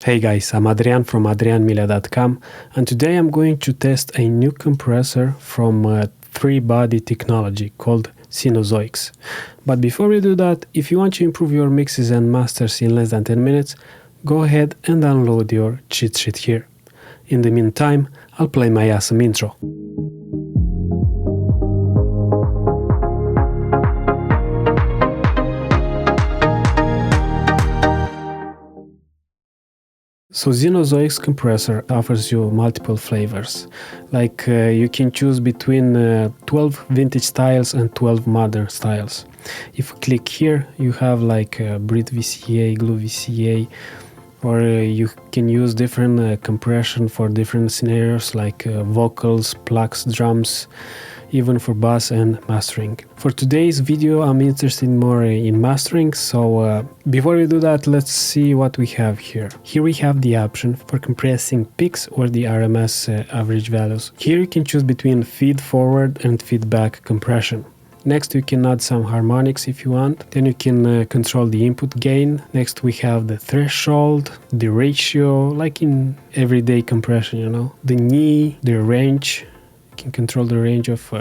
Hey guys, I'm Adrian from adrianmilea.com, and today I'm going to test a new compressor from 3-body technology called Cenozoix. But before we do that, if you want to improve your mixes and masters in less than 10 minutes, go ahead and download your cheat sheet here. In the meantime, I'll play my awesome intro. So Cenozoix Compressor offers you multiple flavors. Like you can choose between 12 vintage styles and 12 modern styles. If you click here, you have like Brit VCA, Glue VCA, or you can use different compression for different scenarios like vocals, plucks, drums, even for bass and mastering. For today's video, I'm interested more in mastering, so before we do that, let's see what we have here. Here we have the option for compressing peaks or the RMS average values. Here you can choose between feed forward and feedback compression. Next, you can add some harmonics if you want. Then you can control the input gain. Next, we have the threshold, the ratio, like in everyday compression, you know, the knee, the range. You can control the range of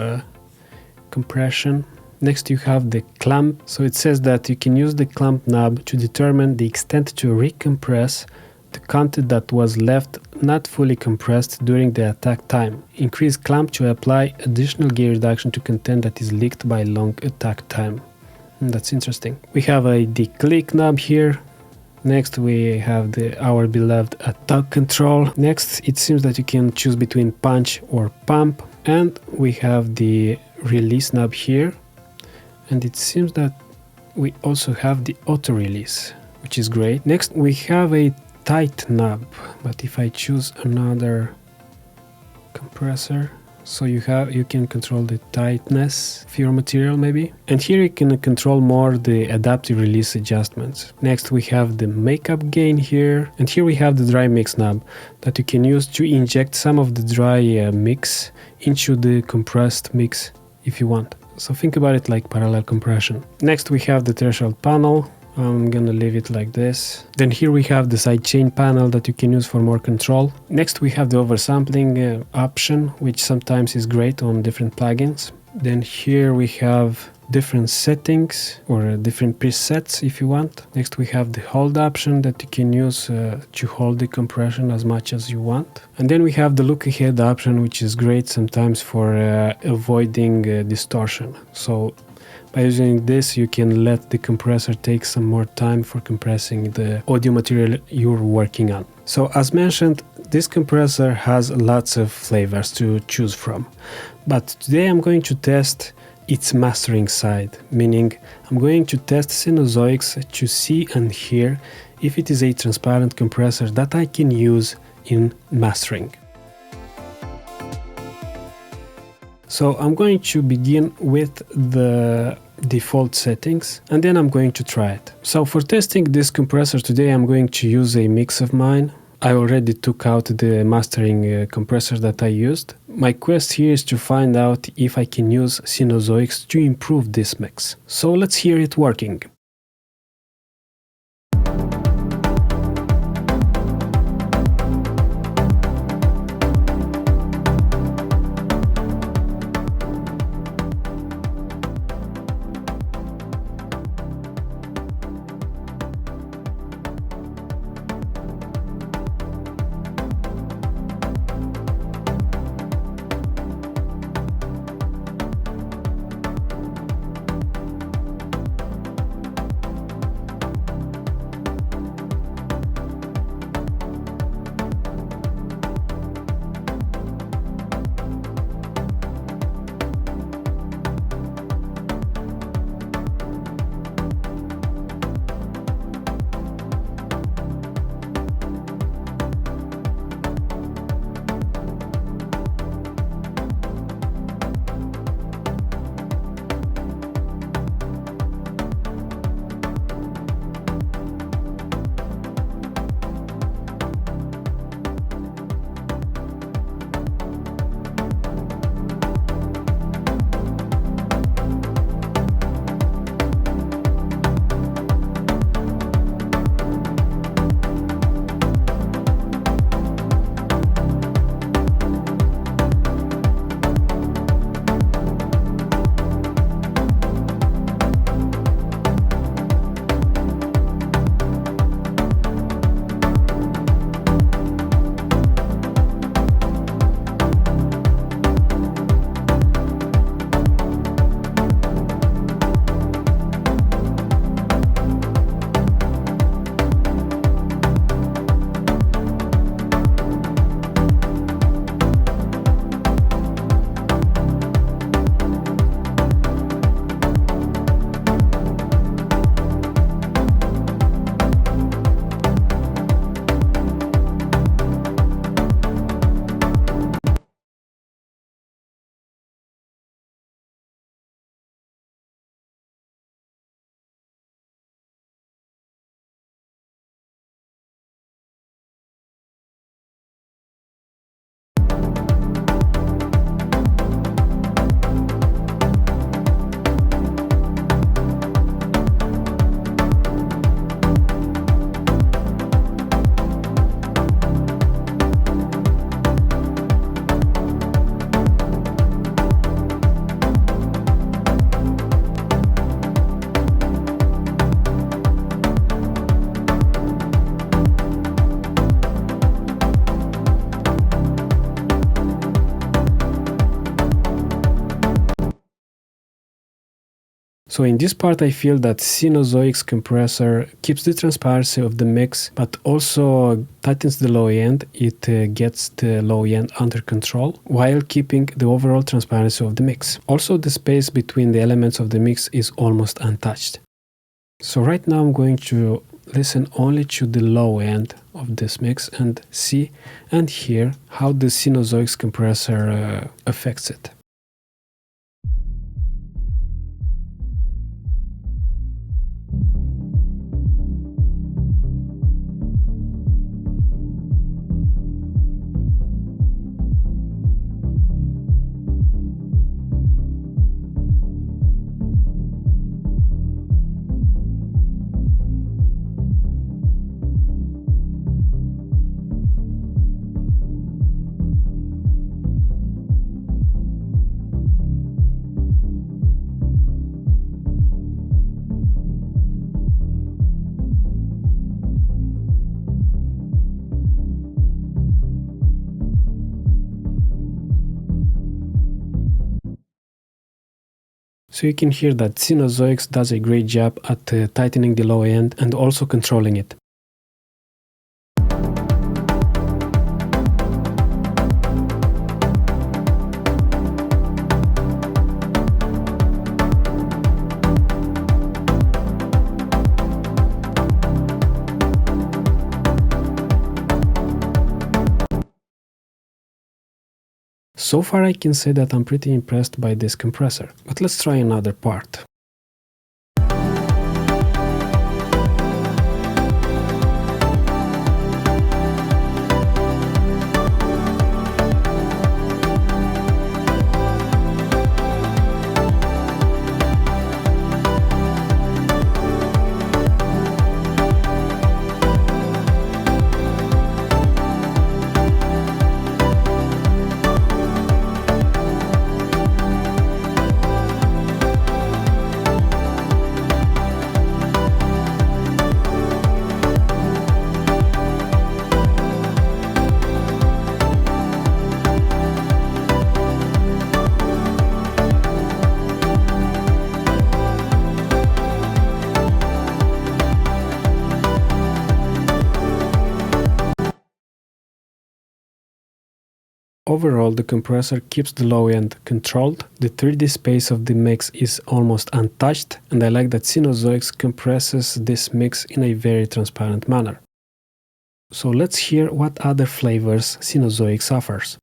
compression. Next, you have the clamp. So it says that you can use the clamp knob to determine the extent to recompress the content that was left not fully compressed during the attack time. Increase clamp to apply additional gain reduction to content that is leaked by long attack time. That's interesting. We have the click knob here. Next we have our beloved attack control. Next it seems that you can choose between punch or pump. And we have the release knob here. And it seems that we also have the auto release, which is great. Next we have a tight knob, but if I choose another compressor, so you can control the tightness of your material maybe. And here you can control more the adaptive release adjustments. Next we have the makeup gain here, and here we have the dry mix knob that you can use to inject some of the dry mix into the compressed mix if you want. So think about it like parallel compression. Next we have the threshold panel. I'm gonna leave it like this. Then here we have the sidechain panel that you can use for more control. Next we have the oversampling option, which sometimes is great on different plugins. Then here we have different settings or different presets if you want. Next we have the hold option that you can use to hold the compression as much as you want. And then we have the look ahead option, which is great sometimes for avoiding distortion. So by using this, you can let the compressor take some more time for compressing the audio material you're working on. So as mentioned, this compressor has lots of flavors to choose from. But today I'm going to test its mastering side, meaning I'm going to test Cenozoix to see and hear if it is a transparent compressor that I can use in mastering. So I'm going to begin with the default settings and then I'm going to try it. So for testing this compressor today, I'm going to use a mix of mine. I already took out the mastering compressor that I used. My quest here is to find out if I can use Cenozoix to improve this mix. So let's hear it working. So in this part I feel that Cenozoix compressor keeps the transparency of the mix, but also tightens the low end. It gets the low end under control while keeping the overall transparency of the mix. Also the space between the elements of the mix is almost untouched. So right now I'm going to listen only to the low end of this mix and see and hear how the Cenozoix compressor affects it. So you can hear that Cenozoix does a great job at tightening the low end and also controlling it. So far I can say that I'm pretty impressed by this compressor, but let's try another part. Overall, the compressor keeps the low end controlled, the 3D space of the mix is almost untouched, and I like that Cenozoix compresses this mix in a very transparent manner. So let's hear what other flavors Cenozoix offers.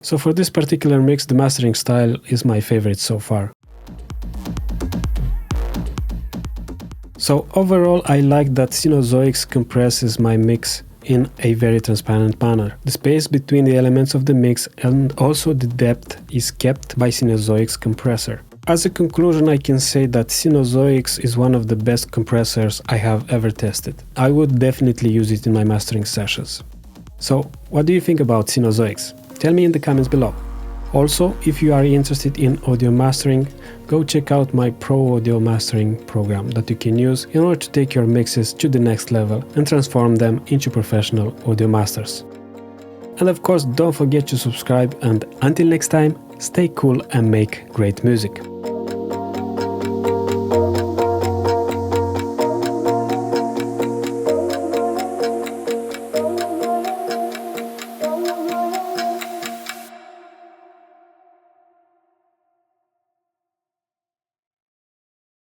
So for this particular mix, the mastering style is my favorite so far. So overall, I like that Cenozoix compresses my mix in a very transparent manner. The space between the elements of the mix and also the depth is kept by Cenozoix Compressor. As a conclusion, I can say that Cenozoix is one of the best compressors I have ever tested. I would definitely use it in my mastering sessions. So, what do you think about Cenozoix? Tell me in the comments below. Also, if you are interested in audio mastering, go check out my Pro Audio Mastering program that you can use in order to take your mixes to the next level and transform them into professional audio masters. And of course, don't forget to subscribe, and until next time, stay cool and make great music.